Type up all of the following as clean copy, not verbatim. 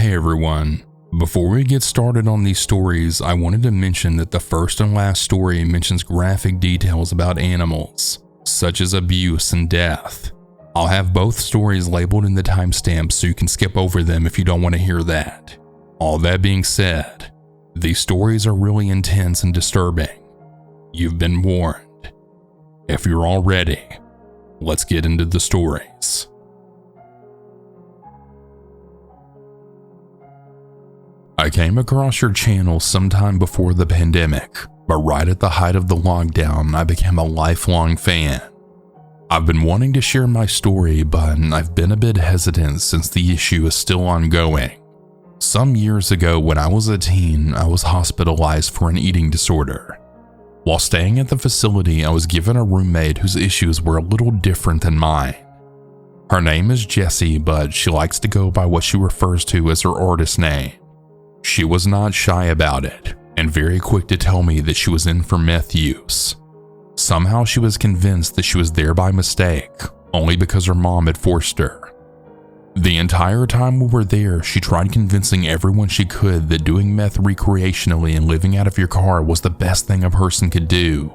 Hey everyone, before we get started on these stories, I wanted to mention that the first and last story mentions graphic details about animals, such as abuse and death. I'll have both stories labeled in the timestamps so you can skip over them if you don't want to hear that. All that being said, these stories are really intense and disturbing. You've been warned. If you're all ready, let's get into the stories. I came across your channel sometime before the pandemic, but right at the height of the lockdown, I became a lifelong fan. I've been wanting to share my story, but I've been a bit hesitant since the issue is still ongoing. Some years ago, when I was a teen, I was hospitalized for an eating disorder. While staying at the facility, I was given a roommate whose issues were a little different than mine. Her name is Jessie, but she likes to go by what she refers to as her artist name. She was not shy about it, and very quick to tell me that she was in for meth use. Somehow she was convinced that she was there by mistake, only because her mom had forced her. The entire time we were there, she tried convincing everyone she could that doing meth recreationally and living out of your car was the best thing a person could do.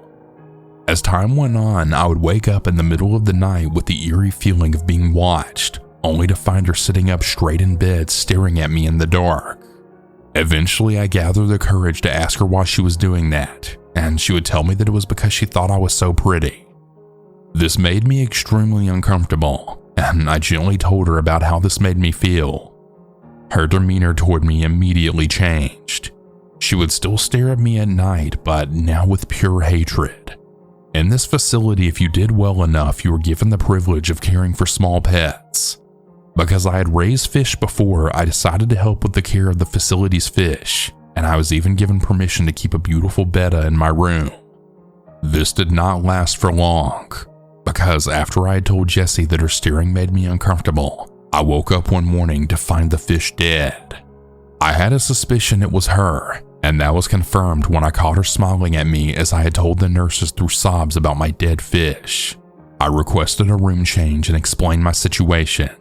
As time went on, I would wake up in the middle of the night with the eerie feeling of being watched, only to find her sitting up straight in bed staring at me in the dark. Eventually, I gathered the courage to ask her why she was doing that, and she would tell me that it was because she thought I was so pretty. This made me extremely uncomfortable, and I gently told her about how this made me feel. Her demeanor toward me immediately changed. She would still stare at me at night, but now with pure hatred. In this facility, if you did well enough, you were given the privilege of caring for small pets. Because I had raised fish before, I decided to help with the care of the facility's fish, and I was even given permission to keep a beautiful betta in my room. This did not last for long, because after I had told Jessie that her staring made me uncomfortable, I woke up one morning to find the fish dead. I had a suspicion it was her, and that was confirmed when I caught her smiling at me as I had told the nurses through sobs about my dead fish. I requested a room change and explained my situation.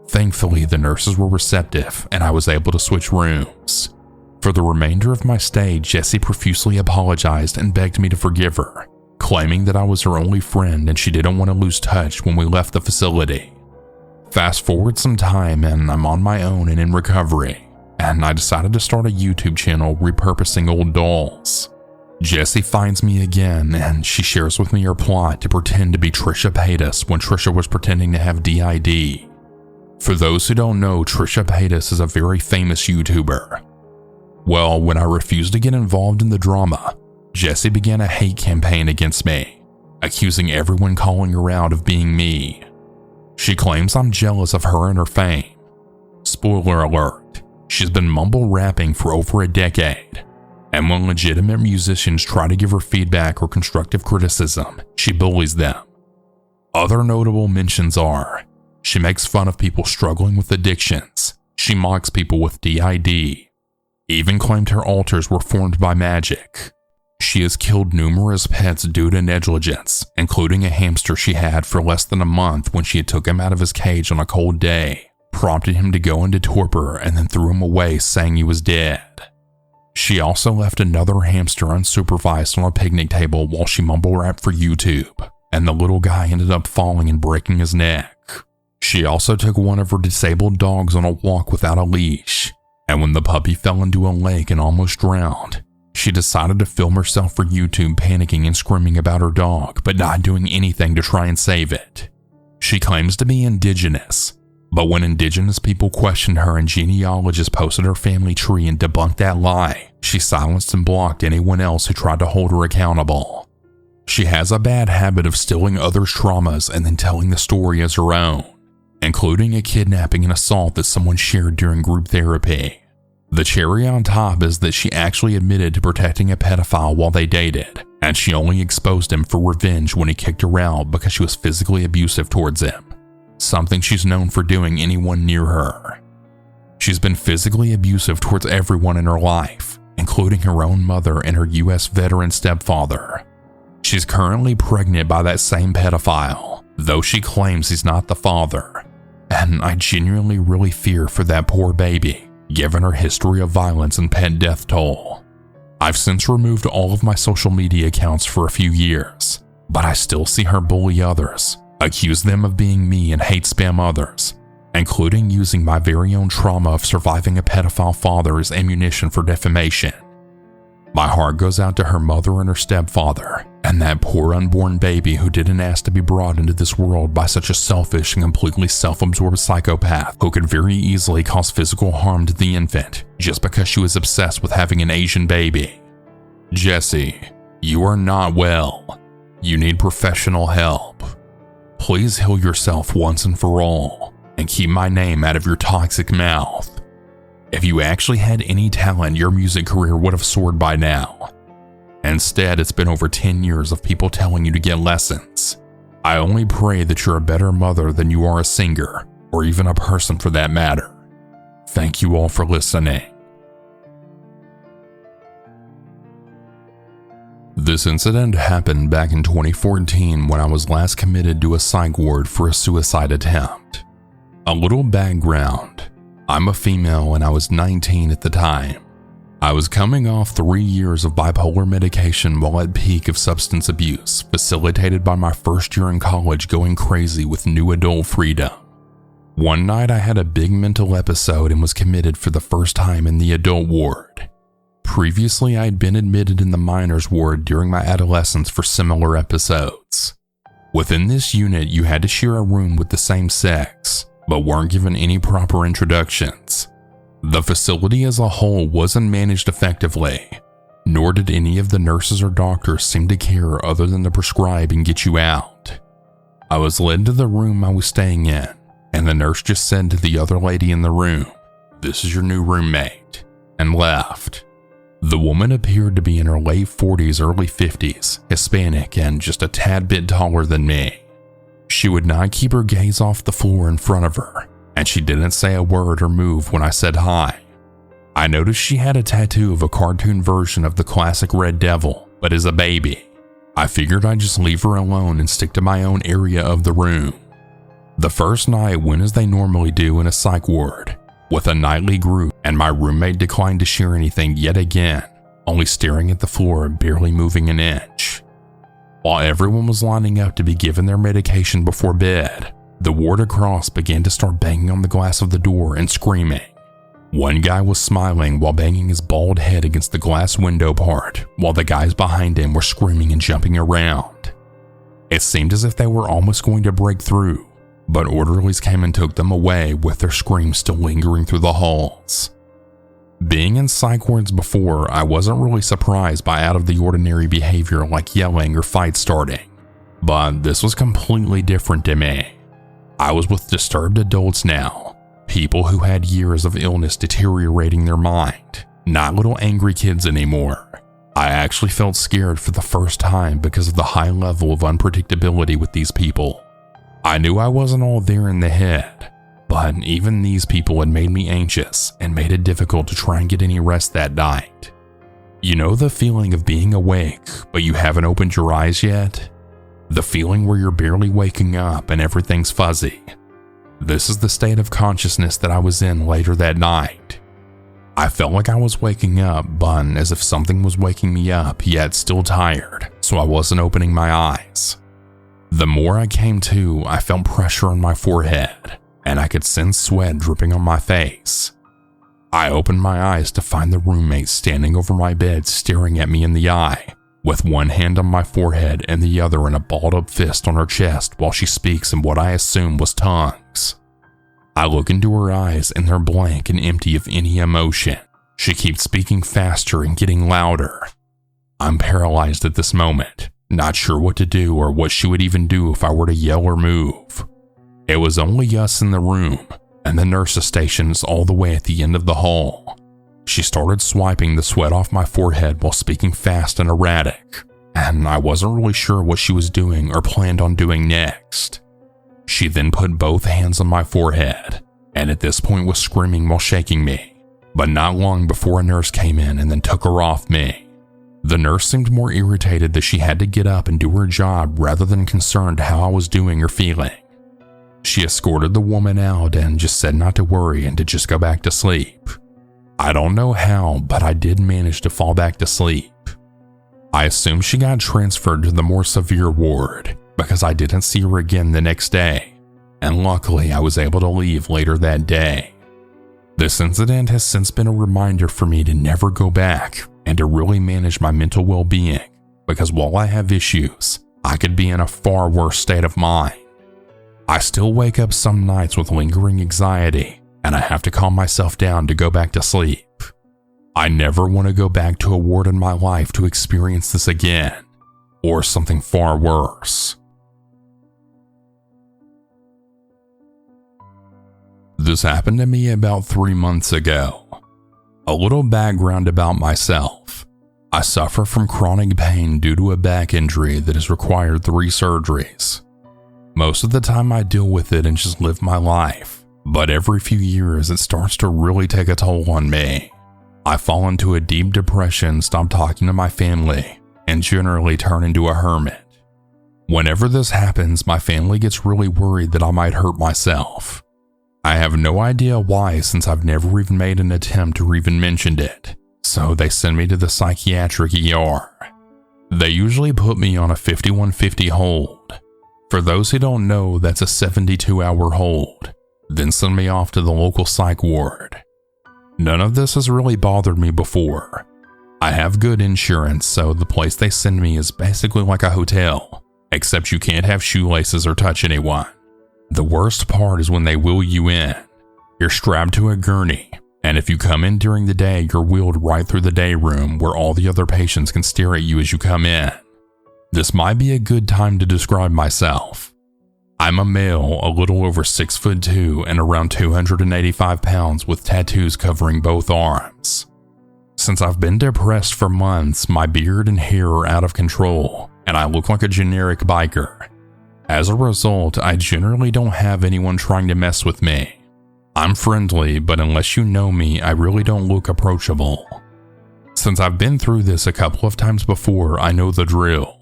Thankfully, the nurses were receptive and I was able to switch rooms. For the remainder of my stay, Jessie profusely apologized and begged me to forgive her, claiming that I was her only friend and she didn't want to lose touch when we left the facility. Fast forward some time and I'm on my own and in recovery, and I decided to start a YouTube channel repurposing old dolls. Jessie finds me again and she shares with me her plot to pretend to be Trisha Paytas when Trisha was pretending to have DID. For those who don't know, Trisha Paytas is a very famous YouTuber. Well, when I refused to get involved in the drama, Jessie began a hate campaign against me, accusing everyone calling her out of being me. She claims I'm jealous of her and her fame. Spoiler alert, she's been mumble rapping for over a decade, and when legitimate musicians try to give her feedback or constructive criticism, she bullies them. Other notable mentions are: she makes fun of people struggling with addictions. She mocks people with DID. Even claimed her altars were formed by magic. She has killed numerous pets due to negligence, including a hamster she had for less than a month when she had took him out of his cage on a cold day, prompted him to go into torpor, and then threw him away saying he was dead. She also left another hamster unsupervised on a picnic table while she mumble rapped for YouTube, and the little guy ended up falling and breaking his neck. She also took one of her disabled dogs on a walk without a leash, and when the puppy fell into a lake and almost drowned, she decided to film herself for YouTube panicking and screaming about her dog, but not doing anything to try and save it. She claims to be indigenous, but when indigenous people questioned her and genealogists posted her family tree and debunked that lie, she silenced and blocked anyone else who tried to hold her accountable. She has a bad habit of stealing others' traumas and then telling the story as her own, including a kidnapping and assault that someone shared during group therapy. The cherry on top is that she actually admitted to protecting a pedophile while they dated, and she only exposed him for revenge when he kicked her out because she was physically abusive towards him, something she's known for doing anyone near her. She's been physically abusive towards everyone in her life, including her own mother and her US veteran stepfather. She's currently pregnant by that same pedophile, though she claims he's not the father. And I genuinely really fear for that poor baby, given her history of violence and pet death toll. I've since removed all of my social media accounts for a few years, but I still see her bully others, accuse them of being me, and hate spam others, including using my very own trauma of surviving a pedophile father as ammunition for defamation. My heart goes out to her mother and her stepfather, and that poor unborn baby who didn't ask to be brought into this world by such a selfish and completely self-absorbed psychopath who could very easily cause physical harm to the infant just because she was obsessed with having an Asian baby. Jesse, you are not well. You need professional help. Please heal yourself once and for all, and keep my name out of your toxic mouth. If you actually had any talent, your music career would have soared by now. Instead, it's been over 10 years of people telling you to get lessons. I only pray that you're a better mother than you are a singer, or even a person for that matter. Thank you all for listening. This incident happened back in 2014 when I was last committed to a psych ward for a suicide attempt. A little background. I'm a female and I was 19 at the time. I was coming off 3 years of bipolar medication while at peak of substance abuse, facilitated by my first year in college going crazy with new adult freedom. One night I had a big mental episode and was committed for the first time in the adult ward. Previously I had been admitted in the minors ward during my adolescence for similar episodes. Within this unit you had to share a room with the same sex, but weren't given any proper introductions. The facility as a whole wasn't managed effectively, nor did any of the nurses or doctors seem to care other than to prescribe and get you out. I was led to the room I was staying in, and the nurse just said to the other lady in the room, "This is your new roommate," and left. The woman appeared to be in her late 40s, early 50s, Hispanic, and just a tad bit taller than me. She would not keep her gaze off the floor in front of her, and she didn't say a word or move when I said hi. I noticed she had a tattoo of a cartoon version of the classic Red Devil, but as a baby. I figured I'd just leave her alone and stick to my own area of the room. The first night went as they normally do in a psych ward, with a nightly group, and my roommate declined to share anything yet again, only staring at the floor and barely moving an inch. While everyone was lining up to be given their medication before bed, the ward across began to start banging on the glass of the door and screaming. One guy was smiling while banging his bald head against the glass window part, while the guys behind him were screaming and jumping around. It seemed as if they were almost going to break through, but orderlies came and took them away with their screams still lingering through the halls. Being in psych wards before, I wasn't really surprised by out-of-the-ordinary behavior like yelling or fight starting, but this was completely different to me. I was with disturbed adults now, people who had years of illness deteriorating their mind, not little angry kids anymore. I actually felt scared for the first time because of the high level of unpredictability with these people. I knew I wasn't all there in the head, but even these people had made me anxious and made it difficult to try and get any rest that night. You know the feeling of being awake, but you haven't opened your eyes yet? The feeling where you're barely waking up and everything's fuzzy. This is the state of consciousness that I was in later that night. I felt like I was waking up, but as if something was waking me up, yet still tired, so I wasn't opening my eyes. The more I came to, I felt pressure on my forehead, and I could sense sweat dripping on my face. I opened my eyes to find the roommate standing over my bed staring at me in the eye, with one hand on my forehead and the other in a balled-up fist on her chest while she speaks in what I assumed was tongues. I look into her eyes and they're blank and empty of any emotion. She keeps speaking faster and getting louder. I'm paralyzed at this moment, not sure what to do or what she would even do if I were to yell or move. It was only us in the room, and the nurse's station is all the way at the end of the hall. She started swiping the sweat off my forehead while speaking fast and erratic, and I wasn't really sure what she was doing or planned on doing next. She then put both hands on my forehead, and at this point was screaming while shaking me, but not long before a nurse came in and then took her off me. The nurse seemed more irritated that she had to get up and do her job rather than concerned how I was doing or feeling. She escorted the woman out and just said not to worry and to just go back to sleep. I don't know how, but I did manage to fall back to sleep. I assume she got transferred to the more severe ward because I didn't see her again the next day, and luckily I was able to leave later that day. This incident has since been a reminder for me to never go back and to really manage my mental well-being, because while I have issues, I could be in a far worse state of mind. I still wake up some nights with lingering anxiety, and I have to calm myself down to go back to sleep. I never want to go back to a ward in my life to experience this again, or something far worse. This happened to me about 3 months ago. A little background about myself. I suffer from chronic pain due to a back injury that has required 3 surgeries. Most of the time I deal with it and just live my life, but every few years it starts to really take a toll on me. I fall into a deep depression, stop talking to my family, and generally turn into a hermit. Whenever this happens, my family gets really worried that I might hurt myself. I have no idea why, since I've never even made an attempt or even mentioned it, so they send me to the psychiatric ER. They usually put me on a 5150 hold. For those who don't know, that's a 72-hour hold, then send me off to the local psych ward. None of this has really bothered me before. I have good insurance, so the place they send me is basically like a hotel, except you can't have shoelaces or touch anyone. The worst part is when they wheel you in. You're strapped to a gurney, and if you come in during the day, you're wheeled right through the day room where all the other patients can stare at you as you come in. This might be a good time to describe myself. I'm a male, a little over 6'2" and around 285 pounds with tattoos covering both arms. Since I've been depressed for months, my beard and hair are out of control, and I look like a generic biker. As a result, I generally don't have anyone trying to mess with me. I'm friendly, but unless you know me, I really don't look approachable. Since I've been through this a couple of times before, I know the drill.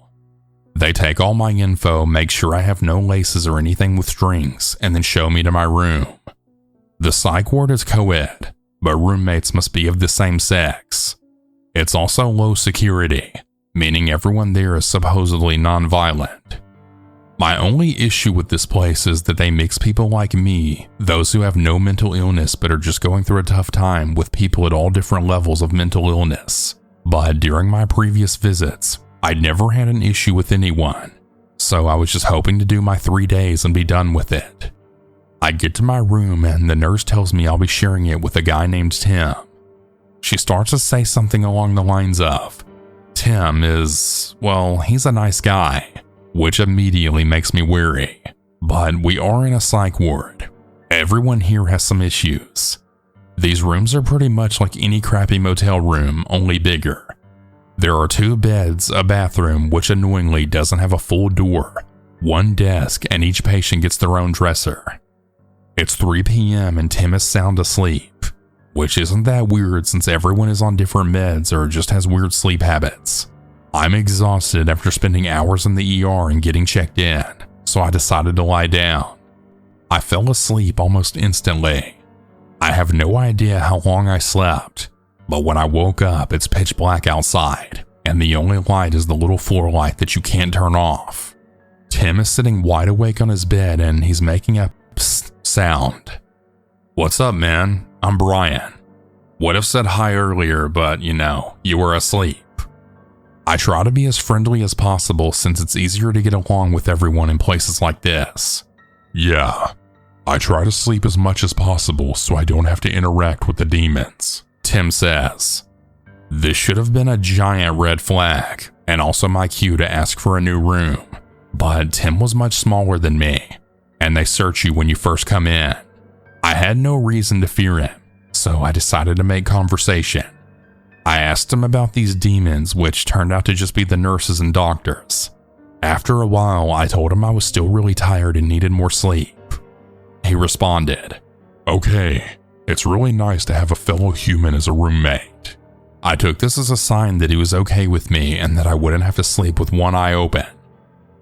They take all my info, make sure I have no laces or anything with strings, and then show me to my room. The psych ward is co-ed, but roommates must be of the same sex. It's also low security, meaning everyone there is supposedly non-violent. My only issue with this place is that they mix people like me, those who have no mental illness but are just going through a tough time, with people at all different levels of mental illness. But during my previous visits, I never had an issue with anyone, so I was just hoping to do my 3 days and be done with it. I get to my room and the nurse tells me I'll be sharing it with a guy named Tim. She starts to say something along the lines of, Tim is, well, he's a nice guy, which immediately makes me wary. But we are in a psych ward. Everyone here has some issues. These rooms are pretty much like any crappy motel room, only bigger. There are 2 beds, a bathroom, which annoyingly doesn't have a full door, 1 desk, and each patient gets their own dresser. It's 3 p.m. and Tim is sound asleep, which isn't that weird since everyone is on different meds or just has weird sleep habits. I'm exhausted after spending hours in the ER and getting checked in, so I decided to lie down. I fell asleep almost instantly. I have no idea how long I slept, but when I woke up, it's pitch black outside, and the only light is the little floor light that you can't turn off. Tim is sitting wide awake on his bed and he's making a psst sound. What's up, man? I'm Brian. Would have said hi earlier, but you were asleep. I try to be as friendly as possible since it's easier to get along with everyone in places like this. Yeah, I try to sleep as much as possible so I don't have to interact with the demons, Tim says. This should have been a giant red flag and also my cue to ask for a new room, but Tim was much smaller than me, and they search you when you first come in. I had no reason to fear him, so I decided to make conversation. I asked him about these demons, which turned out to just be the nurses and doctors. After a while, I told him I was still really tired and needed more sleep. He responded, "Okay, it's really nice to have a fellow human as a roommate." I took this as a sign that he was okay with me and that I wouldn't have to sleep with one eye open.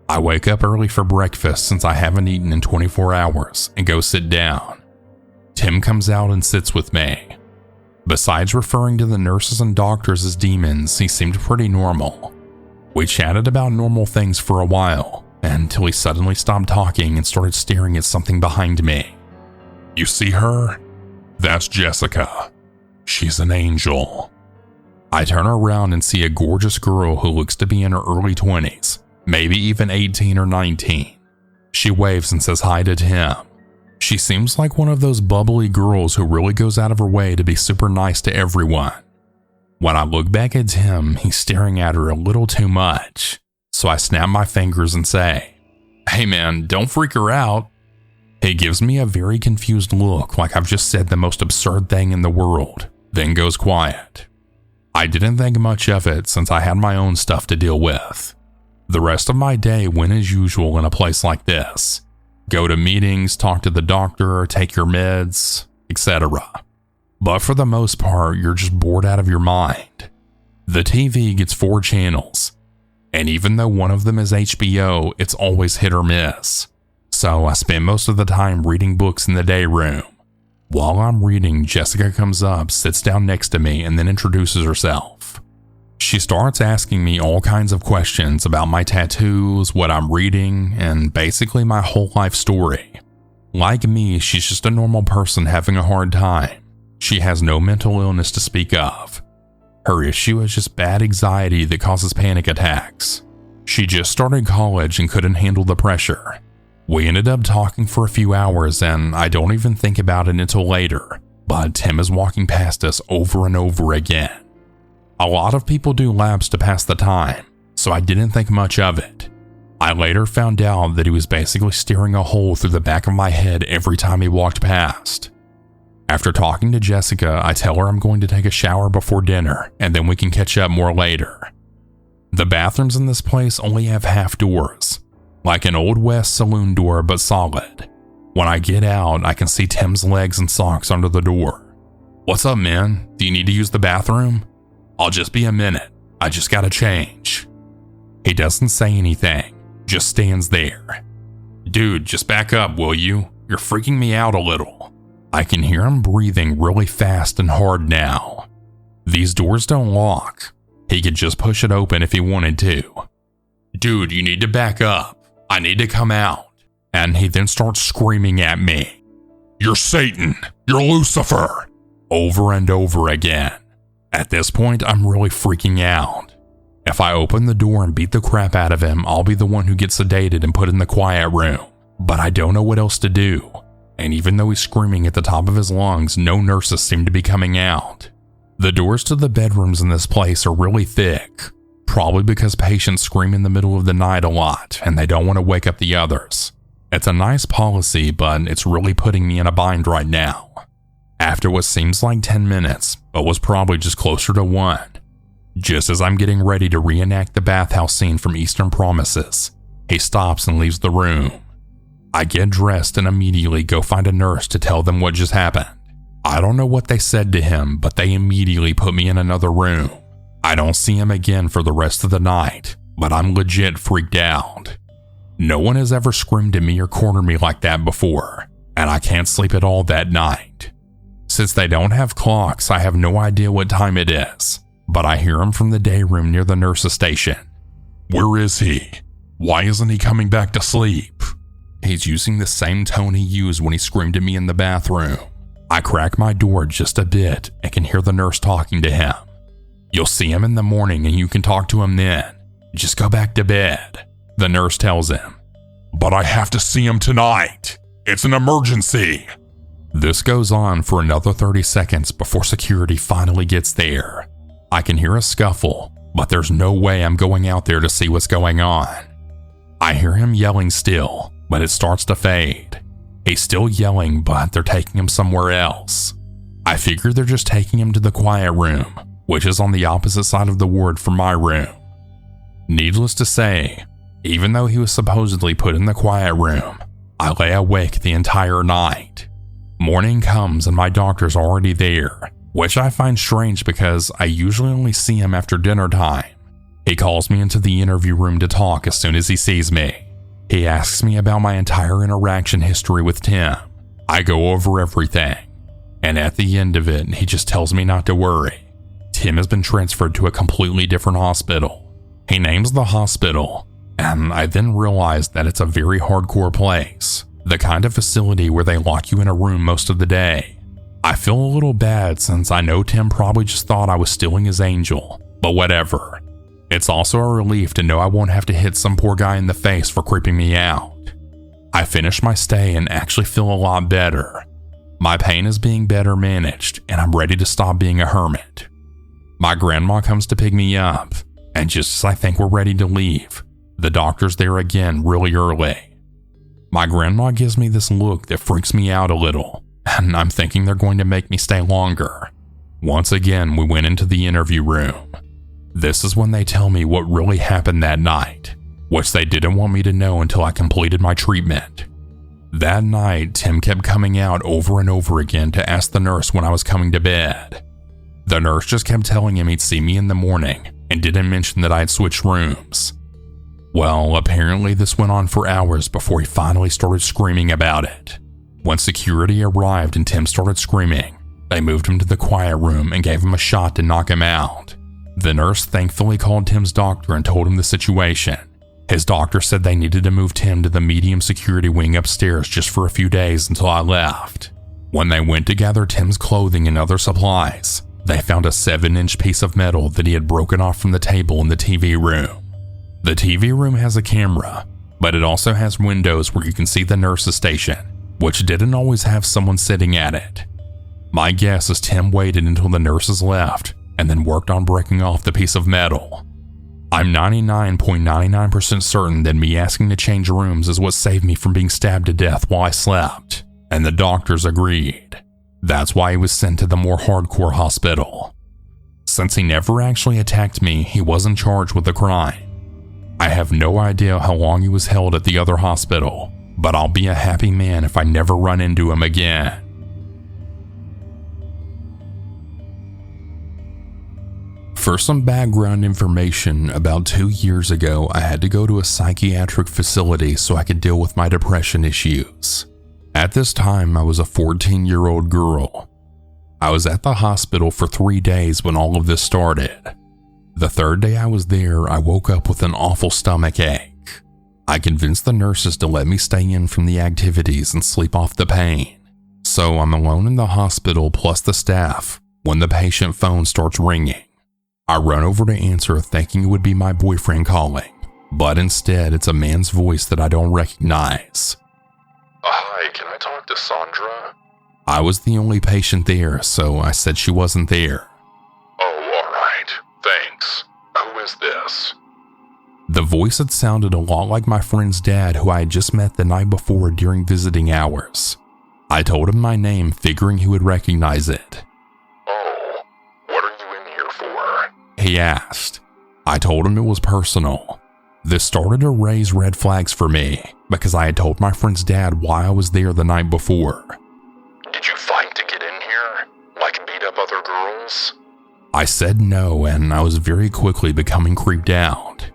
I wake up early for breakfast since I haven't eaten in 24 hours and go sit down. Tim comes out and sits with me. Besides referring to the nurses and doctors as demons, he seemed pretty normal. We chatted about normal things for a while, until he suddenly stopped talking and started staring at something behind me. "You see her? That's Jessica. She's an angel." I turn around and see a gorgeous girl who looks to be in her early 20s, maybe even 18 or 19. She waves and says hi to Tim. She seems like one of those bubbly girls who really goes out of her way to be super nice to everyone. When I look back at Tim, he's staring at her a little too much, so I snap my fingers and say, "Hey man, don't freak her out." He gives me a very confused look like I've just said the most absurd thing in the world, then goes quiet. I didn't think much of it since I had my own stuff to deal with. The rest of my day went as usual in a place like this. Go to meetings, talk to the doctor, take your meds, etc. But for the most part, you're just bored out of your mind. The TV gets 4 channels, and even though one of them is HBO, it's always hit or miss. So I spend most of the time reading books in the day room. While I'm reading, Jessica comes up, sits down next to me, and then introduces herself. She starts asking me all kinds of questions about my tattoos, what I'm reading, and basically my whole life story. Like me, she's just a normal person having a hard time. She has no mental illness to speak of. Her issue is just bad anxiety that causes panic attacks. She just started college and couldn't handle the pressure. We ended up talking for a few hours, and I don't even think about it until later, but Tim is walking past us over and over again. A lot of people do laps to pass the time, so I didn't think much of it. I later found out that he was basically staring a hole through the back of my head every time he walked past. After talking to Jessica, I tell her I'm going to take a shower before dinner, and then we can catch up more later. The bathrooms in this place only have half doors, like an Old West saloon door but solid. When I get out, I can see Tim's legs and socks under the door. "What's up, man? Do you need to use the bathroom?" "I'll just be a minute. I just gotta change." He doesn't say anything, just stands there. "Dude, just back up, will you? You're freaking me out a little." I can hear him breathing really fast and hard now. These doors don't lock. He could just push it open if he wanted to. "Dude, you need to back up. I need to come out." And he then starts screaming at me, "You're Satan! You're Lucifer!" over and over again. At this point, I'm really freaking out. If I open the door and beat the crap out of him, I'll be the one who gets sedated and put in the quiet room. But I don't know what else to do. And even though he's screaming at the top of his lungs, no nurses seem to be coming out. The doors to the bedrooms in this place are really thick, probably because patients scream in the middle of the night a lot and they don't want to wake up the others. It's a nice policy, but it's really putting me in a bind right now. After what seems like 10 minutes, but was probably just closer to 1, just as I'm getting ready to reenact the bathhouse scene from Eastern Promises, he stops and leaves the room. I get dressed and immediately go find a nurse to tell them what just happened. I don't know what they said to him, but they immediately put me in another room. I don't see him again for the rest of the night, but I'm legit freaked out. No one has ever screamed at me or cornered me like that before, and I can't sleep at all that night. Since they don't have clocks, I have no idea what time it is, but I hear him from the day room near the nurse's station. "Where is he? Why isn't he coming back to sleep?" He's using the same tone he used when he screamed at me in the bathroom. I crack my door just a bit and can hear the nurse talking to him. "You'll see him in the morning and you can talk to him then. Just go back to bed," the nurse tells him. "But I have to see him tonight. It's an emergency." This goes on for another 30 seconds before security finally gets there. I can hear a scuffle, but there's no way I'm going out there to see what's going on. I hear him yelling still, but it starts to fade. He's still yelling, but they're taking him somewhere else. I figure they're just taking him to the quiet room, which is on the opposite side of the ward from my room. Needless to say, even though he was supposedly put in the quiet room, I lay awake the entire night. Morning comes and my doctor's already there, which I find strange because I usually only see him after dinner time. He calls me into the interview room to talk as soon as he sees me. He asks me about my entire interaction history with Tim. I go over everything, and at the end of it, he just tells me not to worry. Tim has been transferred to a completely different hospital. He names the hospital, and I then realize that it's a very hardcore place, the kind of facility where they lock you in a room most of the day. I feel a little bad since I know Tim probably just thought I was stealing his angel, but whatever. It's also a relief to know I won't have to hit some poor guy in the face for creeping me out. I finish my stay and actually feel a lot better. My pain is being better managed, and I'm ready to stop being a hermit. My grandma comes to pick me up, and just as I think we're ready to leave, the doctor's there again really early. My grandma gives me this look that freaks me out a little, and I'm thinking they're going to make me stay longer. Once again, we went into the interview room. This is when they tell me what really happened that night, which they didn't want me to know until I completed my treatment. That night, Tim kept coming out over and over again to ask the nurse when I was coming to bed. The nurse just kept telling him he'd see me in the morning and didn't mention that I had switched rooms. Well, apparently this went on for hours before he finally started screaming about it. When security arrived and Tim started screaming, they moved him to the quiet room and gave him a shot to knock him out. The nurse thankfully called Tim's doctor and told him the situation. His doctor said they needed to move Tim to the medium security wing upstairs just for a few days until I left. When they went to gather Tim's clothing and other supplies, they found a 7-inch piece of metal that he had broken off from the table in the TV room. The TV room has a camera, but it also has windows where you can see the nurse's station, which didn't always have someone sitting at it. My guess is Tim waited until the nurses left and then worked on breaking off the piece of metal. I'm 99.99% certain that me asking to change rooms is what saved me from being stabbed to death while I slept, and the doctors agreed. That's why he was sent to the more hardcore hospital. Since he never actually attacked me, he wasn't charged with the crime. I have no idea how long he was held at the other hospital, but I'll be a happy man if I never run into him again. For some background information, about 2 years ago, I had to go to a psychiatric facility so I could deal with my depression issues. At this time, I was a 14-year-old girl. I was at the hospital for 3 days when all of this started. The third day I was there, I woke up with an awful stomach ache. I convinced the nurses to let me stay in from the activities and sleep off the pain. So I'm alone in the hospital plus the staff when the patient phone starts ringing. I run over to answer thinking it would be my boyfriend calling, but instead it's a man's voice that I don't recognize. Hi, can I talk to Sandra? I was the only patient there, so I said she wasn't there. Oh, alright, thanks. Who is this? The voice had sounded a lot like my friend's dad who I had just met the night before during visiting hours. I told him my name figuring he would recognize it. Oh, what are you in here for? He asked. I told him it was personal. This started to raise red flags for me because I had told my friend's dad why I was there the night before. Did you fight to get in here? Like beat up other girls? I said no, and I was very quickly becoming creeped out.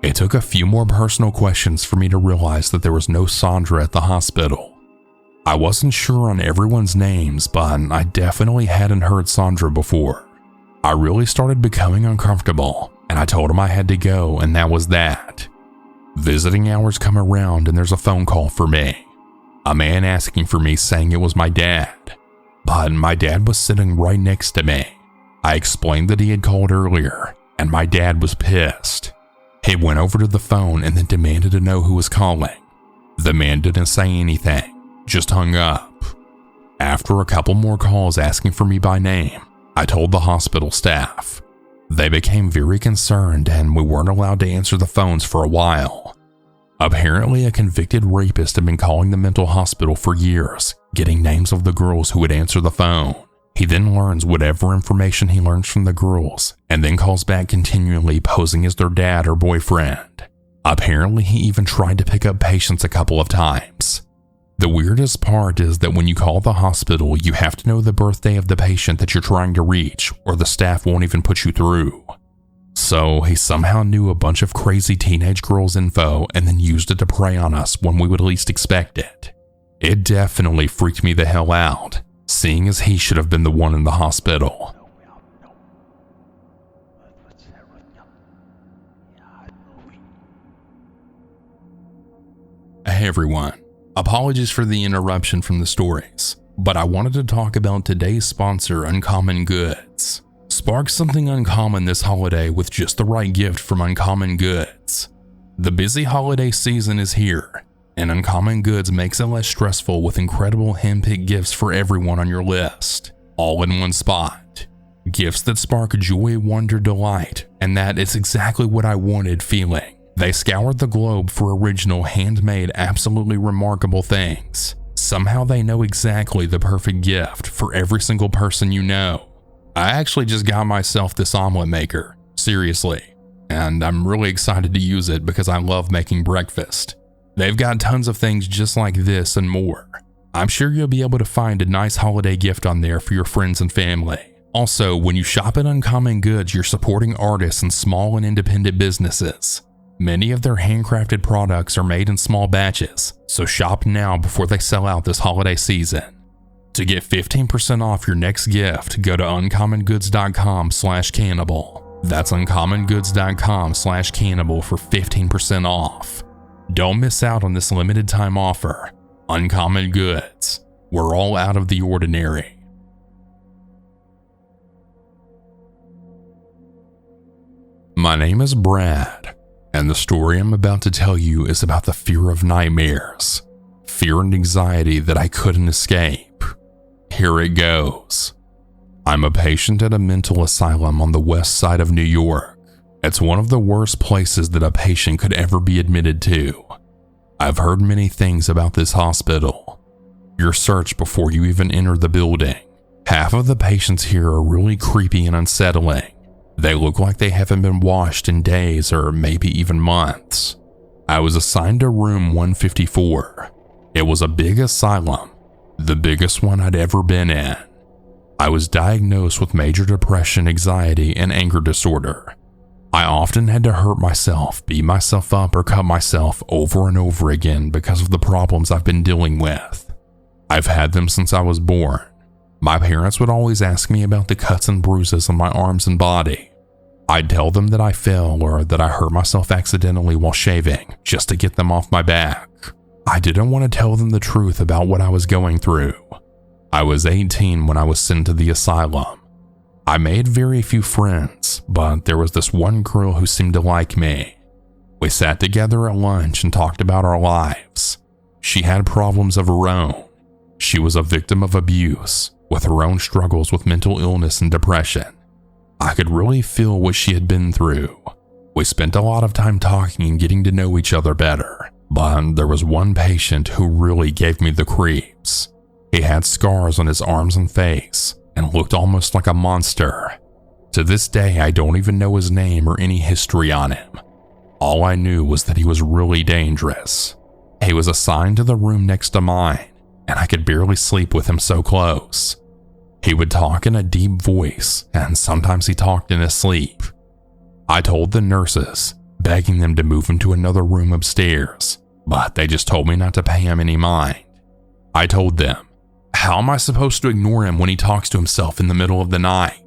It took a few more personal questions for me to realize that there was no Sandra at the hospital. I wasn't sure on everyone's names, but I definitely hadn't heard Sandra before. I really started becoming uncomfortable, and I told him I had to go, and that was that. Visiting hours come around and there's a phone call for me. A man asking for me saying it was my dad, but my dad was sitting right next to me. I explained that he had called earlier, and my dad was pissed. He went over to the phone and then demanded to know who was calling. The man didn't say anything, just hung up. After a couple more calls asking for me by name, I told the hospital staff. They became very concerned and we weren't allowed to answer the phones for a while. Apparently, a convicted rapist had been calling the mental hospital for years, getting names of the girls who would answer the phone. He then learns whatever information he learns from the girls and then calls back continually posing as their dad or boyfriend. Apparently, he even tried to pick up patients a couple of times. The weirdest part is that when you call the hospital, you have to know the birthday of the patient that you're trying to reach, or the staff won't even put you through. So he somehow knew a bunch of crazy teenage girls' info and then used it to prey on us when we would least expect it. It definitely freaked me the hell out, seeing as he should have been the one in the hospital. Hey everyone, apologies for the interruption from the stories, but I wanted to talk about today's sponsor, Uncommon Goods. Spark something uncommon this holiday with just the right gift from Uncommon Goods. The busy holiday season is here, and Uncommon Goods makes it less stressful with incredible hand-picked gifts for everyone on your list, all in one spot. Gifts that spark joy, wonder, delight, and that is exactly what I wanted feeling. They scoured the globe for original, handmade, absolutely remarkable things. Somehow they know exactly the perfect gift for every single person you know. I actually just got myself this omelet maker, seriously, and I'm really excited to use it because I love making breakfast. They've got tons of things just like this and more. I'm sure you'll be able to find a nice holiday gift on there for your friends and family. Also, when you shop at Uncommon Goods, you're supporting artists and small and independent businesses. Many of their handcrafted products are made in small batches, so shop now before they sell out this holiday season. To get 15% off your next gift, go to uncommongoods.com/cannibal. That's uncommongoods.com/cannibal for 15% off. Don't miss out on this limited time offer. Uncommon Goods. We're all out of the ordinary. My name is Brad, and the story I'm about to tell you is about the fear of nightmares, fear and anxiety that I couldn't escape. Here it goes. I'm a patient at a mental asylum on the west side of New York. It's one of the worst places that a patient could ever be admitted to. I've heard many things about this hospital. You're searched before you even enter the building. Half of the patients here are really creepy and unsettling. They look like they haven't been washed in days or maybe even months. I was assigned to room 154. It was a big asylum, the biggest one I'd ever been in. I was diagnosed with major depression, anxiety, and anger disorder. I often had to hurt myself, beat myself up, or cut myself over and over again because of the problems I've been dealing with. I've had them since I was born. My parents would always ask me about the cuts and bruises on my arms and body. I'd tell them that I fell or that I hurt myself accidentally while shaving, just to get them off my back. I didn't want to tell them the truth about what I was going through. I was 18 when I was sent to the asylum. I made very few friends, but there was this one girl who seemed to like me. We sat together at lunch and talked about our lives. She had problems of her own. She was a victim of abuse, with her own struggles with mental illness and depression. I could really feel what she had been through. We spent a lot of time talking and getting to know each other better, but there was one patient who really gave me the creeps. He had scars on his arms and face and looked almost like a monster. To this day, I don't even know his name or any history on him. All I knew was that he was really dangerous. He was assigned to the room next to mine, and I could barely sleep with him so close. He would talk in a deep voice, and sometimes he talked in his sleep. I told the nurses, begging them to move him to another room upstairs, but they just told me not to pay him any mind. I told them, how am I supposed to ignore him when he talks to himself in the middle of the night?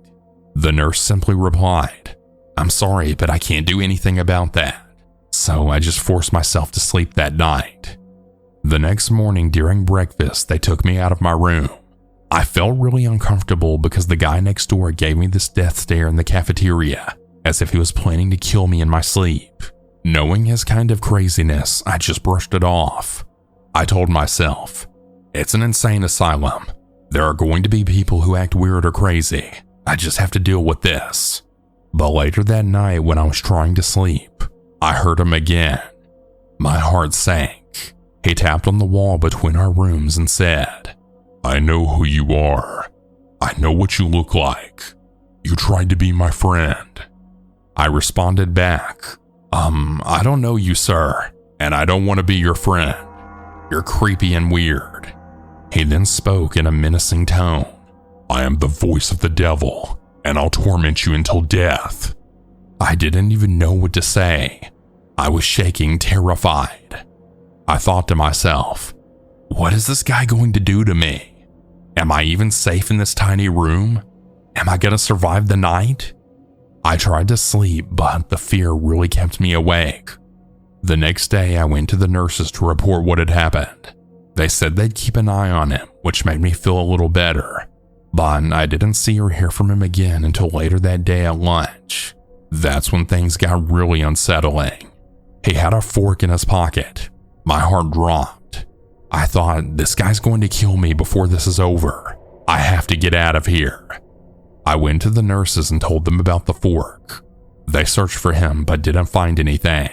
The nurse simply replied, I'm sorry, but I can't do anything about that. So I just forced myself to sleep that night. The next morning during breakfast, they took me out of my room. I felt really uncomfortable because the guy next door gave me this death stare in the cafeteria, as if he was planning to kill me in my sleep. Knowing his kind of craziness, I just brushed it off. I told myself, it's an insane asylum. There are going to be people who act weird or crazy. I just have to deal with this. But later that night when I was trying to sleep, I heard him again. My heart sank. He tapped on the wall between our rooms and said, I know who you are. I know what you look like. You tried to be my friend. I responded back, I don't know you, sir, and I don't want to be your friend. You're creepy and weird. He then spoke in a menacing tone. I am the voice of the devil, and I'll torment you until death. I didn't even know what to say. I was shaking, terrified. I thought to myself, what is this guy going to do to me? Am I even safe in this tiny room? Am I gonna survive the night? I tried to sleep, but the fear really kept me awake. The next day, I went to the nurses to report what had happened. They said they'd keep an eye on him, which made me feel a little better. But I didn't see or hear from him again until later that day at lunch. That's when things got really unsettling. He had a fork in his pocket. My heart dropped. I thought, this guy's going to kill me before this is over. I have to get out of here. I went to the nurses and told them about the fork. They searched for him but didn't find anything.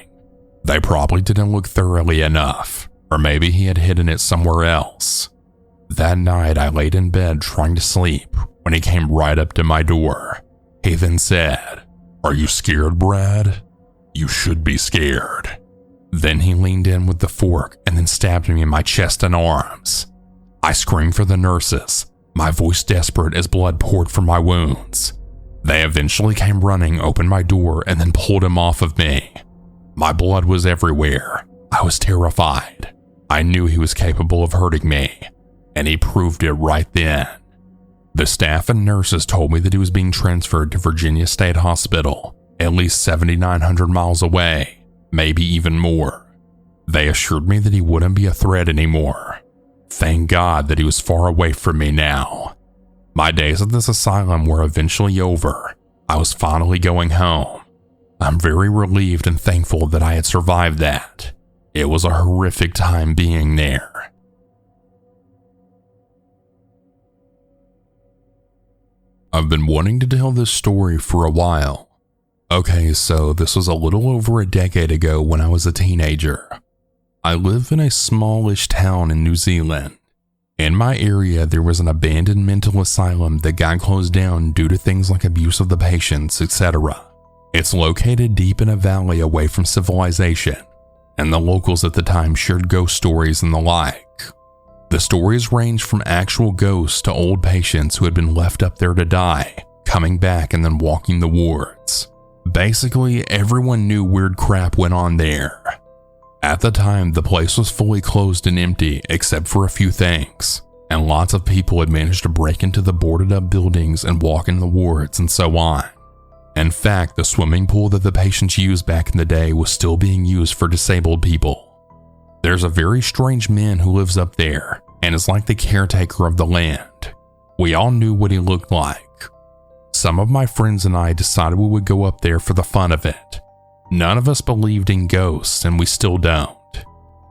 They probably didn't look thoroughly enough, or maybe he had hidden it somewhere else. That night, I laid in bed trying to sleep when he came right up to my door. He then said, "Are you scared, Brad? You should be scared." Then he leaned in with the fork and then stabbed me in my chest and arms. I screamed for the nurses, my voice desperate as blood poured from my wounds. They eventually came running, opened my door, and then pulled him off of me. My blood was everywhere. I was terrified. I knew he was capable of hurting me, and he proved it right then. The staff and nurses told me that he was being transferred to Virginia State Hospital, at least 7,900 miles away, maybe even more. They assured me that he wouldn't be a threat anymore. Thank God that he was far away from me now. My days at this asylum were eventually over. I was finally going home. I'm very relieved and thankful that I had survived that. It was a horrific time being there. I've been wanting to tell this story for a while. Okay, so this was a little over a decade ago when I was a teenager. I live in a smallish town in New Zealand. In my area, there was an abandoned mental asylum that got closed down due to things like abuse of the patients, etc. It's located deep in a valley away from civilization, and the locals at the time shared ghost stories and the like. The stories ranged from actual ghosts to old patients who had been left up there to die, coming back and then walking the wards. Basically, everyone knew weird crap went on there. At the time, the place was fully closed and empty except for a few things, and lots of people had managed to break into the boarded up buildings and walk in the wards and so on. In fact, the swimming pool that the patients used back in the day was still being used for disabled people. There's a very strange man who lives up there and is like the caretaker of the land. We all knew what he looked like. Some of my friends and I decided we would go up there for the fun of it. None of us believed in ghosts, and we still don't.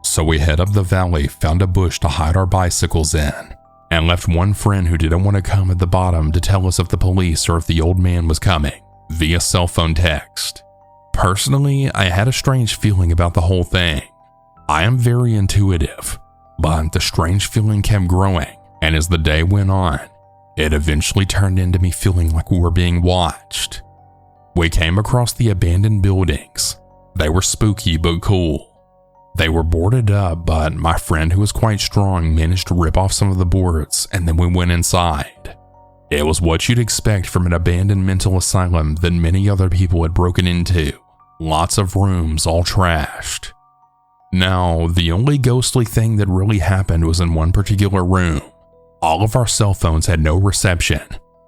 So we head up the valley, found a bush to hide our bicycles in, and left one friend who didn't want to come at the bottom to tell us if the police or if the old man was coming, via cell phone text. Personally, I had a strange feeling about the whole thing. I am very intuitive, but the strange feeling kept growing, and as the day went on, it eventually turned into me feeling like we were being watched. We came across the abandoned buildings. They were spooky but cool. They were boarded up, but my friend who was quite strong managed to rip off some of the boards, and then we went inside. It was what you'd expect from an abandoned mental asylum that many other people had broken into. Lots of rooms all trashed. Now, the only ghostly thing that really happened was in one particular room. All of our cell phones had no reception,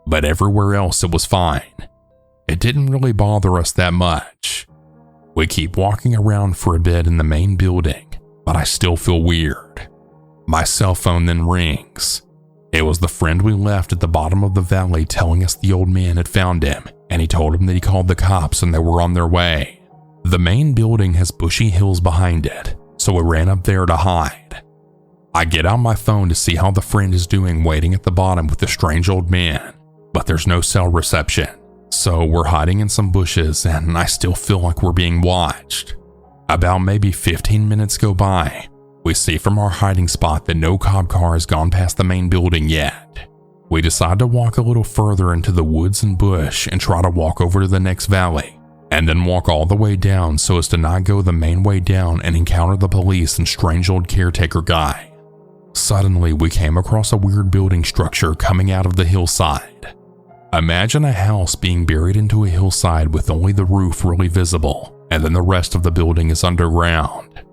but everywhere else it was fine. It didn't really bother us that much. We keep walking around for a bit in the main building, but I still feel weird. My cell phone then rings. It was the friend we left at the bottom of the valley telling us the old man had found him, and he told him that he called the cops and they were on their way. The main building has bushy hills behind it, so we ran up there to hide. I get out my phone to see how the friend is doing waiting at the bottom with the strange old man, but there's no cell reception. So we're hiding in some bushes and I still feel like we're being watched. About maybe 15 minutes go by. We see from our hiding spot that no cop car has gone past the main building yet. We decide to walk a little further into the woods and bush and try to walk over to the next valley, and then walk all the way down so as to not go the main way down and encounter the police and strange old caretaker guy. Suddenly, we came across a weird building structure coming out of the hillside. Imagine a house being buried into a hillside with only the roof really visible, and then the rest of the building is underground.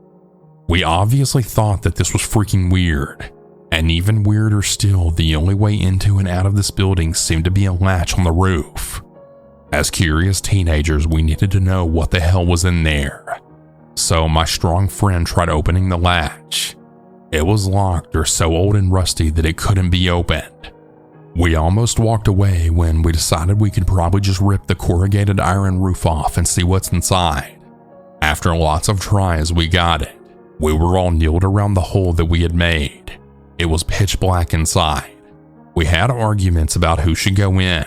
We obviously thought that this was freaking weird, And even weirder still, the only way into and out of this building seemed to be a latch on the roof. As curious teenagers, we needed to know what the hell was in there. So my strong friend tried opening the latch. It was locked or so old and rusty that it couldn't be opened. We almost walked away when we decided we could probably just rip the corrugated iron roof off and see what's inside. After lots of tries, we got it. We were all kneeled around the hole that we had made. It was pitch black inside. We had arguments about who should go in.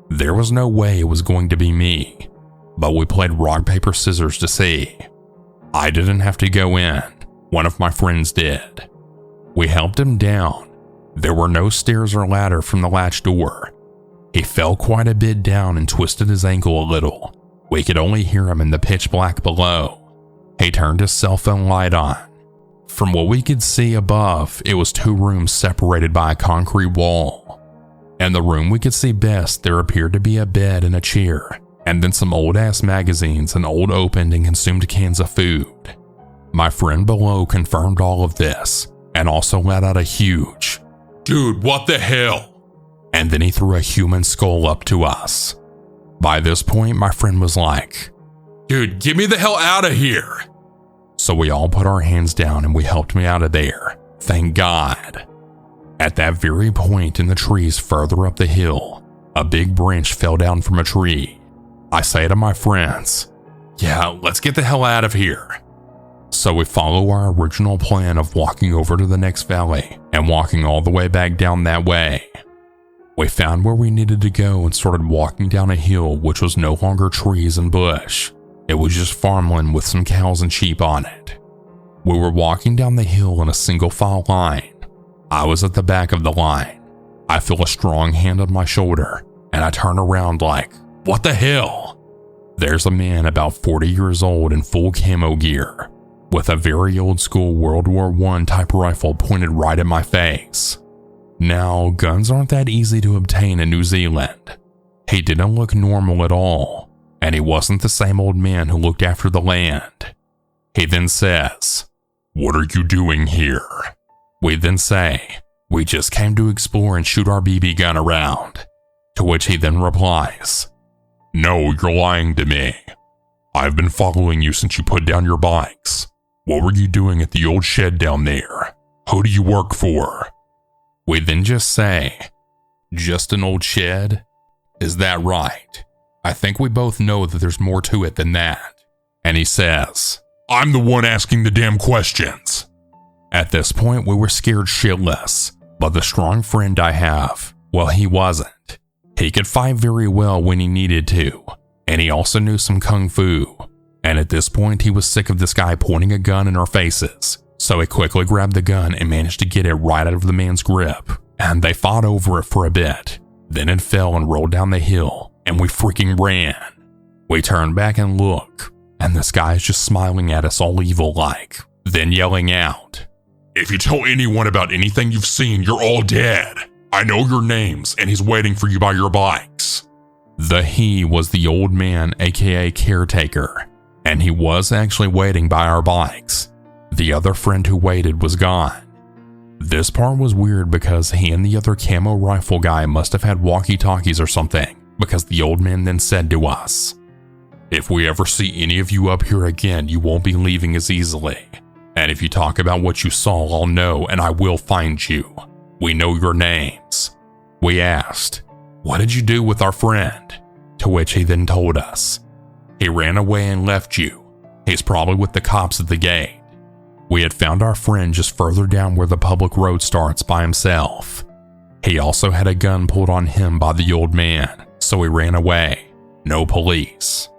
There was no way it was going to be me, but we played rock, paper, scissors to see. I didn't have to go in. One of my friends did. We helped him down. There were no stairs or ladder from the latch door. He fell quite a bit down and twisted his ankle a little. We could only hear him in the pitch black below. He turned his cell phone light on. From what we could see above, it was 2 rooms separated by a concrete wall. In the room we could see best, there appeared to be a bed and a chair, and then some old-ass magazines and old opened and consumed cans of food. My friend below confirmed all of this, and also let out a huge, "Dude, what the hell?" And then he threw a human skull up to us. By this point, my friend was like, "Dude, get me the hell out of here." So we all put our hands down and we helped me out of there. Thank God. At that very point in the trees further up the hill, a big branch fell down from a tree. I say to my friends, "Yeah, let's get the hell out of here." So we follow our original plan of walking over to the next valley and walking all the way back down that way. We found where we needed to go and started walking down a hill which was no longer trees and bush. It was just farmland with some cows and sheep on it. We were walking down the hill in a single file line. I was at the back of the line. I feel a strong hand on my shoulder, and I turn around like, "What the hell?" There's a man about 40 years old in full camo gear, with a very old school World War I type rifle pointed right at my face. Now, guns aren't that easy to obtain in New Zealand. He didn't look normal at all, and he wasn't the same old man who looked after the land. He then says, "What are you doing here?" We then say, "We just came to explore and shoot our BB gun around." To which he then replies, "No, you're lying to me. I've been following you since you put down your bikes. What were you doing at the old shed down there? Who do you work for?" We then just say, "Just an old shed? Is that right? I think we both know that there's more to it than that." And he says, "I'm the one asking the damn questions." At this point, we were scared shitless, but the strong friend I have, well, he wasn't. He could fight very well when he needed to, and he also knew some kung fu. And at this point, he was sick of this guy pointing a gun in our faces, so he quickly grabbed the gun and managed to get it right out of the man's grip, and they fought over it for a bit. Then it fell and rolled down the hill, and we freaking ran. We turned back and look, and this guy is just smiling at us all evil-like, then yelling out, "If you tell anyone about anything you've seen, you're all dead. I know your names, and he's waiting for you by your bikes." The he was the old man, aka caretaker, and he was actually waiting by our bikes. The other friend who waited was gone. This part was weird because he and the other camo rifle guy must have had walkie-talkies or something, because the old man then said to us, "If we ever see any of you up here again, you won't be leaving as easily. And if you talk about what you saw, I'll know and I will find you. We know your names." We asked, "What did you do with our friend?" To which he then told us, "He ran away and left you. He's probably with the cops at the gate." We had found our friend just further down where the public road starts by himself. He also had a gun pulled on him by the old man, so he ran away. No police.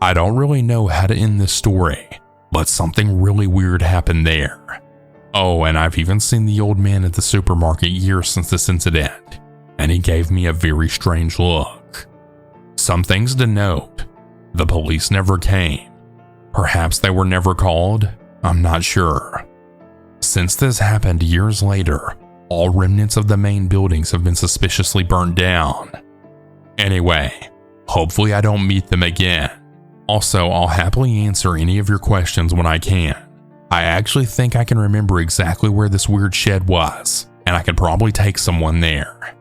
I don't really know how to end this story, but something really weird happened there. Oh, and I've even seen the old man at the supermarket years since this incident, and he gave me a very strange look. Some things to note: the police never came. Perhaps they were never called? I'm not sure. Since this happened years later, all remnants of the main buildings have been suspiciously burned down. Anyway, hopefully I don't meet them again. Also, I'll happily answer any of your questions when I can. I actually think I can remember exactly where this weird shed was, and I could probably take someone there.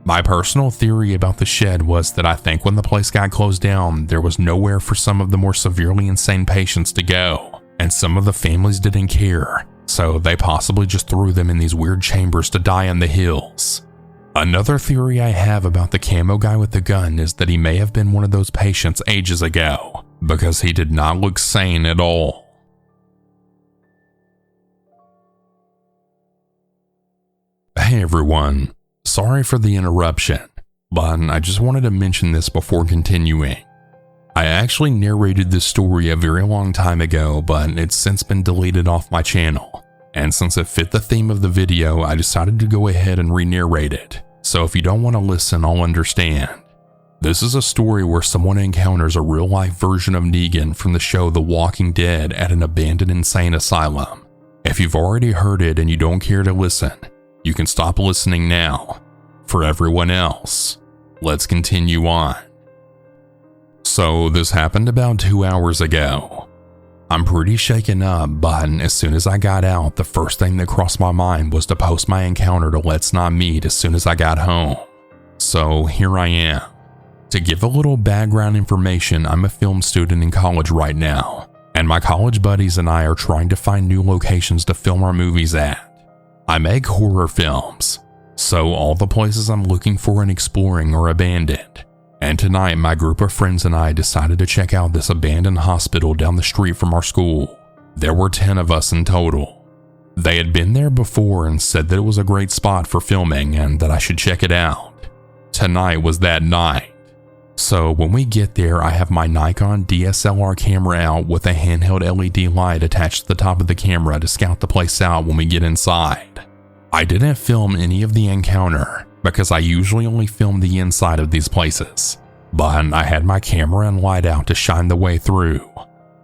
My personal theory about the shed was that I think when the place got closed down, there was nowhere for some of the more severely insane patients to go, and some of the families didn't care, so they possibly just threw them in these weird chambers to die in the hills. Another theory I have about the camo guy with the gun is that he may have been one of those patients ages ago, because he did not look sane at all. Hey everyone, sorry for the interruption, but I just wanted to mention this before continuing. I actually narrated this story a very long time ago, but it's since been deleted off my channel. And since it fit the theme of the video, I decided to go ahead and re-narrate it. So if you don't want to listen, I'll understand. This is a story where someone encounters a real-life version of Negan from the show The Walking Dead at an abandoned insane asylum. If you've already heard it and you don't care to listen, you can stop listening now. For everyone else, let's continue on. So this happened about 2 hours ago. I'm pretty shaken up, but as soon as I got out, the first thing that crossed my mind was to post my encounter to Let's Not Meet as soon as I got home. So here I am. To give a little background information, I'm a film student in college right now, and my college buddies and I are trying to find new locations to film our movies at. I make horror films, so all the places I'm looking for and exploring are abandoned. And tonight, my group of friends and I decided to check out this abandoned hospital down the street from our school. There were 10 of us in total. They had been there before and said that it was a great spot for filming and that I should check it out. Tonight was that night. So when we get there, I have my Nikon DSLR camera out with a handheld LED light attached to the top of the camera to scout the place out when we get inside. I didn't film any of the encounter, because I usually only film the inside of these places, but I had my camera and light out to shine the way through.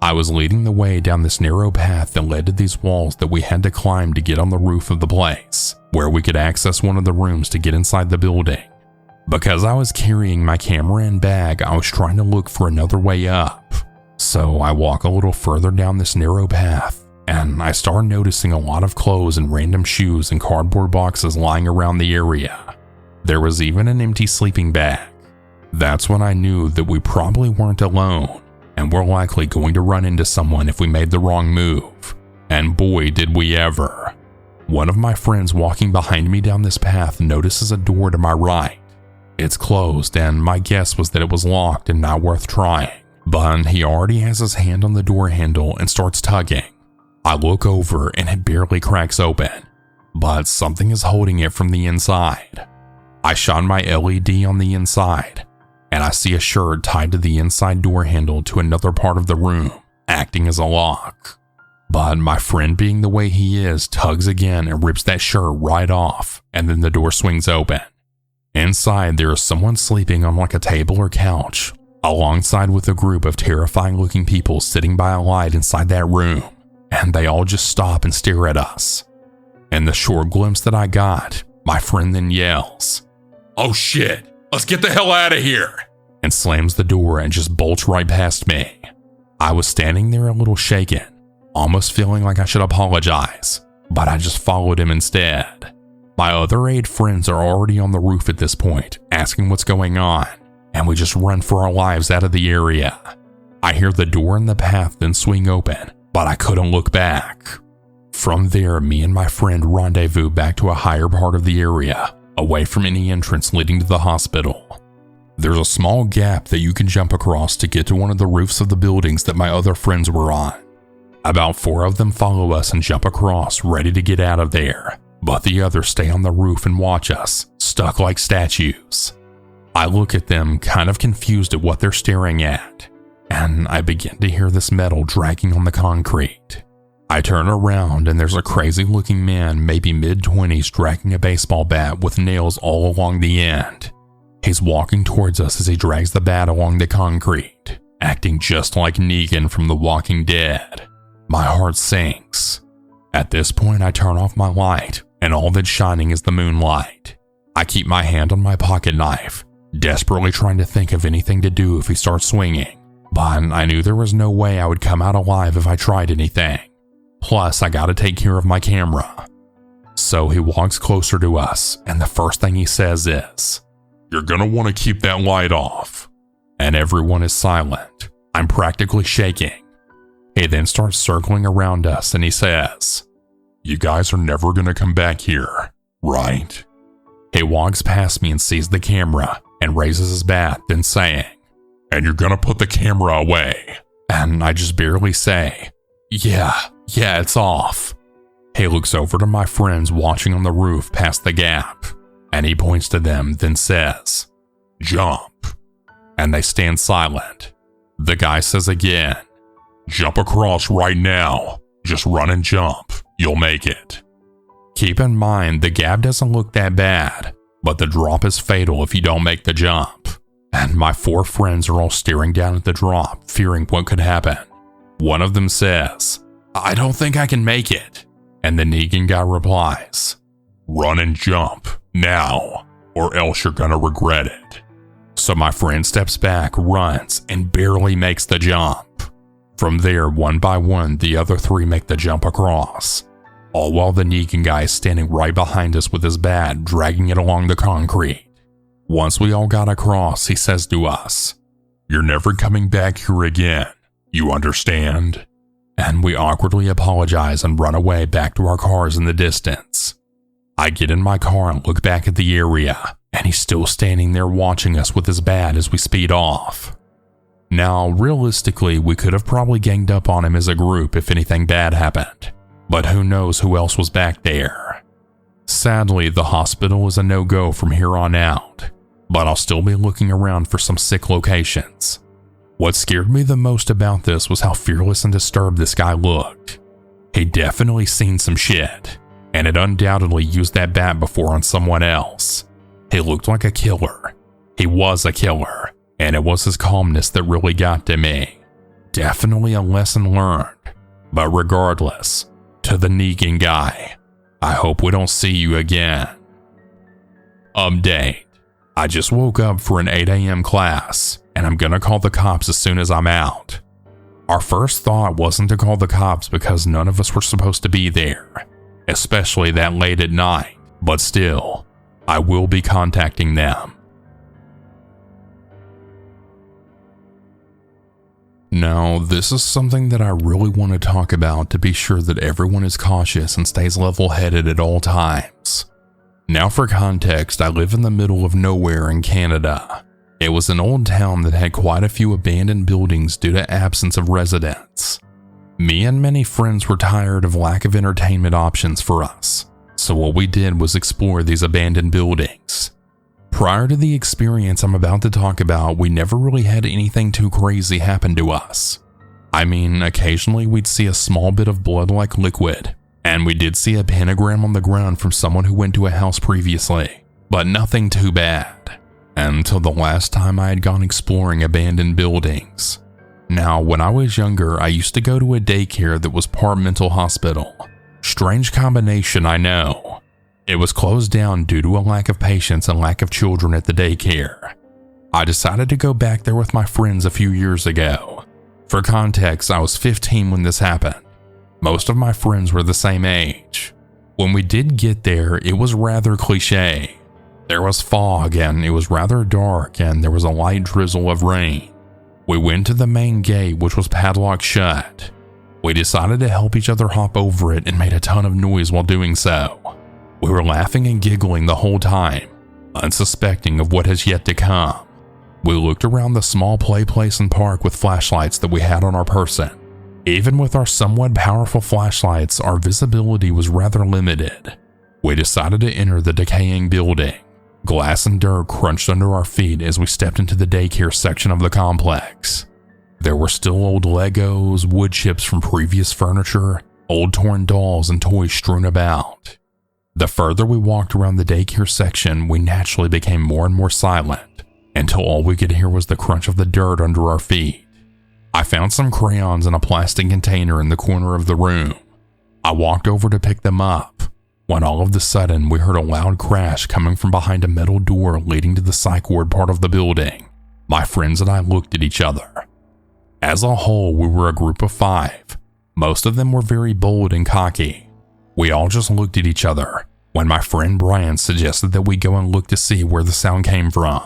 I was leading the way down this narrow path that led to these walls that we had to climb to get on the roof of the place, where we could access one of the rooms to get inside the building. Because I was carrying my camera and bag, I was trying to look for another way up. So I walk a little further down this narrow path, and I start noticing a lot of clothes and random shoes and cardboard boxes lying around the area. There was even an empty sleeping bag. That's when I knew that we probably weren't alone, and we're likely going to run into someone if we made the wrong move. And boy, did we ever. One of my friends walking behind me down this path notices a door to my right. It's closed, and my guess was that it was locked and not worth trying. But he already has his hand on the door handle and starts tugging. I look over and it barely cracks open, but something is holding it from the inside. I shine my LED on the inside, and I see a shirt tied to the inside door handle to another part of the room, acting as a lock. But my friend, being the way he is, tugs again and rips that shirt right off, and then the door swings open. Inside, there is someone sleeping on like a table or couch, alongside with a group of terrifying looking people sitting by a light inside that room, and they all just stop and stare at us. In the short glimpse that I got, my friend then yells, "Oh shit, let's get the hell out of here," and slams the door and just bolts right past me. I was standing there a little shaken, almost feeling like I should apologize, but I just followed him instead. My other 8 friends are already on the roof at this point, asking what's going on, and we just run for our lives out of the area. I hear the door in the path then swing open, but I couldn't look back. From there, me and my friend rendezvous back to a higher part of the area, away from any entrance leading to the hospital. There's a small gap that you can jump across to get to one of the roofs of the buildings that my other friends were on. About 4 of them follow us and jump across, ready to get out of there, but the others stay on the roof and watch us, stuck like statues. I look at them, kind of confused at what they're staring at, and I begin to hear this metal dragging on the concrete. I turn around and there's a crazy looking man, maybe mid-20s, dragging a baseball bat with nails all along the end. He's walking towards us as he drags the bat along the concrete, acting just like Negan from The Walking Dead. My heart sinks. At this point, I turn off my light, and all that's shining is the moonlight. I keep my hand on my pocket knife, desperately trying to think of anything to do if he starts swinging, but I knew there was no way I would come out alive if I tried anything. Plus, I gotta take care of my camera. So he walks closer to us, and the first thing he says is, "You're gonna want to keep that light off." And everyone is silent. I'm practically shaking. He then starts circling around us and he says, "You guys are never gonna come back here, right?" He walks past me and sees the camera and raises his bat, then saying, "And you're gonna put the camera away." And I just barely say, Yeah, it's off." He looks over to my friends watching on the roof past the gap, and he points to them, then says, "Jump." And they stand silent. The guy says again, "Jump across right now. Just run and jump. You'll make it." Keep in mind, the gap doesn't look that bad, but the drop is fatal if you don't make the jump. And my 4 friends are all staring down at the drop, fearing what could happen. One of them says, "I don't think I can make it." And the Negan guy replies, "Run and jump, now, or else you're gonna regret it." So my friend steps back, runs, and barely makes the jump. From there, one by one, the other 3 make the jump across, all while the Negan guy is standing right behind us with his bat, dragging it along the concrete. Once we all got across, he says to us, "You're never coming back here again. You understand?" And we awkwardly apologize and run away back to our cars in the distance. I get in my car and look back at the area, and he's still standing there watching us with his bat as we speed off. Now, realistically, we could have probably ganged up on him as a group if anything bad happened, but who knows who else was back there. Sadly, the hospital is a no-go from here on out, but I'll still be looking around for some sick locations. What scared me the most about this was how fearless and disturbed this guy looked. He'd definitely seen some shit, and had undoubtedly used that bat before on someone else. He looked like a killer. He was a killer, and it was his calmness that really got to me. Definitely a lesson learned, but regardless, to the Negan guy, I hope we don't see you again. Update. I just woke up for an 8 a.m. class, and I'm gonna call the cops as soon as I'm out. Our first thought wasn't to call the cops because none of us were supposed to be there, especially that late at night, but still, I will be contacting them. Now, this is something that I really want to talk about to be sure that everyone is cautious and stays level-headed at all times. Now for context, I live in the middle of nowhere in Canada. It was an old town that had quite a few abandoned buildings due to absence of residents. Me and many friends were tired of lack of entertainment options for us, so what we did was explore these abandoned buildings. Prior to the experience I'm about to talk about, we never really had anything too crazy happen to us. I mean, occasionally we'd see a small bit of blood-like liquid, and we did see a pentagram on the ground from someone who went to a house previously, but nothing too bad. Until the last time I had gone exploring abandoned buildings. Now, when I was younger, I used to go to a daycare that was part mental hospital. Strange combination, I know. It was closed down due to a lack of patients and lack of children at the daycare. I decided to go back there with my friends a few years ago. For context, I was 15 when this happened. Most of my friends were the same age. When we did get there, it was rather cliche. There was fog and it was rather dark and there was a light drizzle of rain. We went to the main gate, which was padlocked shut. We decided to help each other hop over it and made a ton of noise while doing so. We were laughing and giggling the whole time, unsuspecting of what has yet to come. We looked around the small play place and park with flashlights that we had on our person. Even with our somewhat powerful flashlights, our visibility was rather limited. We decided to enter the decaying building. Glass and dirt crunched under our feet as we stepped into the daycare section of the complex. There were still old Legos, wood chips from previous furniture, old torn dolls and toys strewn about. The further we walked around the daycare section, we naturally became more and more silent, until all we could hear was the crunch of the dirt under our feet. I found some crayons in a plastic container in the corner of the room. I walked over to pick them up, when all of a sudden we heard a loud crash coming from behind a metal door leading to the psych ward part of the building. My friends and I looked at each other. As a whole, we were a group of 5. Most of them were very bold and cocky. We all just looked at each other, when my friend Brian suggested that we go and look to see where the sound came from.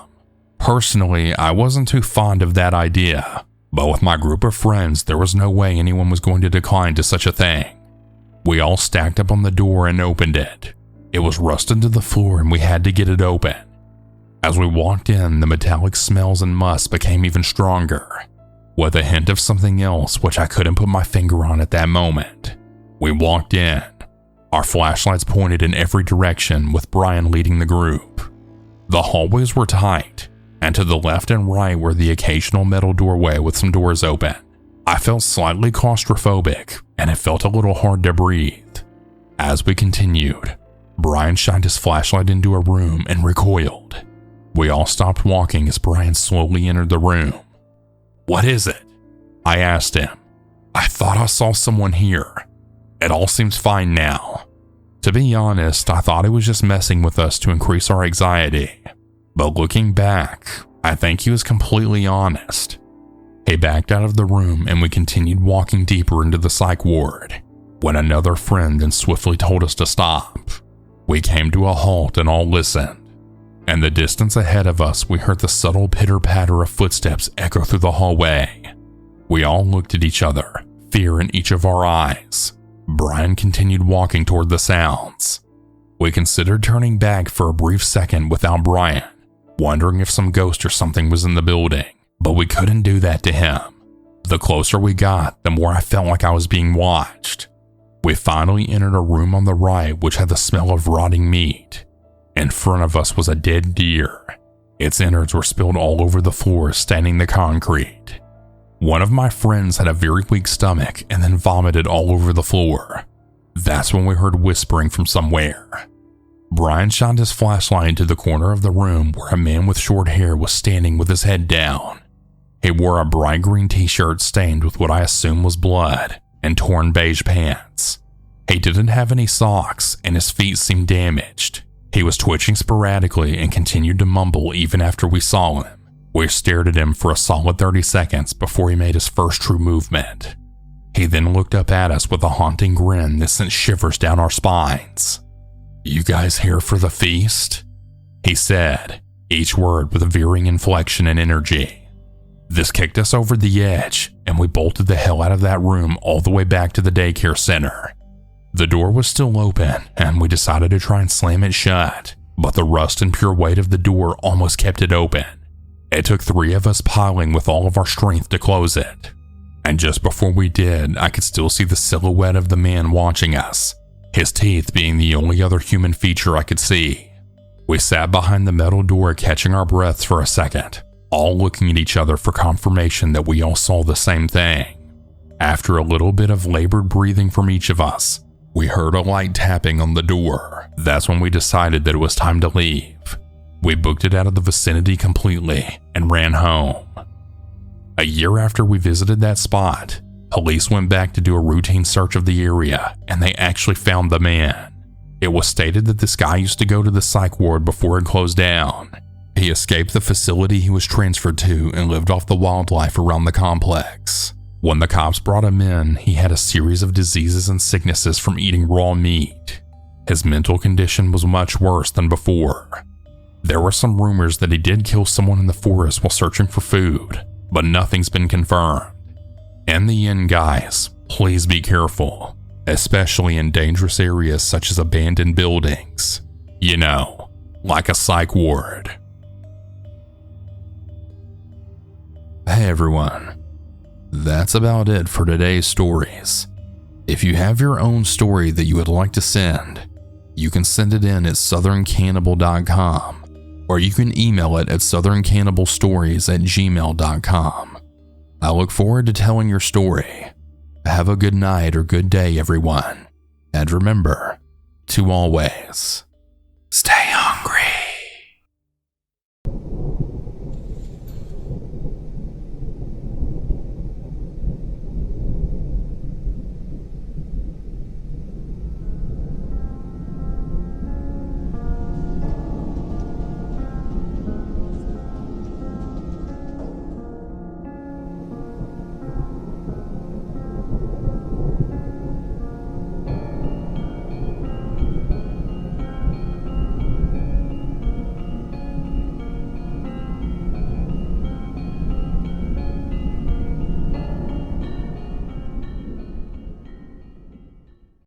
Personally, I wasn't too fond of that idea, but with my group of friends, there was no way anyone was going to decline to such a thing. We all stacked up on the door and opened it. It was rusted to the floor and we had to get it open. As we walked in, the metallic smells and must became even stronger, with a hint of something else which I couldn't put my finger on at that moment. We walked in, our flashlights pointed in every direction with Brian leading the group. The hallways were tight, and to the left and right were the occasional metal doorway with some doors open. I felt slightly claustrophobic, and it felt a little hard to breathe. As we continued, Brian shined his flashlight into a room and recoiled. We all stopped walking as Brian slowly entered the room. "What is it?" I asked him. "I thought I saw someone here. It all seems fine now." To be honest, I thought he was just messing with us to increase our anxiety. But looking back, I think he was completely honest. He backed out of the room and we continued walking deeper into the psych ward, when another friend then swiftly told us to stop. We came to a halt and all listened. In the distance ahead of us, we heard the subtle pitter-patter of footsteps echo through the hallway. We all looked at each other, fear in each of our eyes. Brian continued walking toward the sounds. We considered turning back for a brief second without Brian, wondering if some ghost or something was in the building, but we couldn't do that to him. The closer we got, the more I felt like I was being watched. We finally entered a room on the right which had the smell of rotting meat. In front of us was a dead deer. Its innards were spilled all over the floor, staining the concrete. One of my friends had a very weak stomach and then vomited all over the floor. That's when we heard whispering from somewhere. Brian shined his flashlight into the corner of the room where a man with short hair was standing with his head down. He wore a bright green t-shirt stained with what I assume was blood and torn beige pants. He didn't have any socks and his feet seemed damaged. He was twitching sporadically and continued to mumble even after we saw him. We stared at him for a solid 30 seconds before he made his first true movement. He then looked up at us with a haunting grin that sent shivers down our spines. "You guys here for the feast?" he said, each word with a varying inflection and energy. This kicked us over the edge, and we bolted the hell out of that room all the way back to the daycare center. The door was still open, and we decided to try and slam it shut, but the rust and pure weight of the door almost kept it open. It took 3 of us piling with all of our strength to close it. And just before we did, I could still see the silhouette of the man watching us, his teeth being the only other human feature I could see. We sat behind the metal door catching our breaths for a second, all looking at each other for confirmation that we all saw the same thing. After a little bit of labored breathing from each of us, we heard a light tapping on the door. That's when we decided that it was time to leave. We booked it out of the vicinity completely and ran home. A year after we visited that spot, police went back to do a routine search of the area and they actually found the man. It was stated that this guy used to go to the psych ward before it closed down. He escaped the facility he was transferred to and lived off the wildlife around the complex. When the cops brought him in, he had a series of diseases and sicknesses from eating raw meat. His mental condition was much worse than before. There were some rumors that he did kill someone in the forest while searching for food, but nothing's been confirmed. In the end, guys, please be careful, especially in dangerous areas such as abandoned buildings. You know, like a psych ward. Hey everyone, that's about it for today's stories. If you have your own story that you would like to send, you can send it in at southerncannibal.com, or you can email it at southerncannibalstories@gmail.com. I look forward to telling your story. Have a good night or good day, everyone. And remember to always stay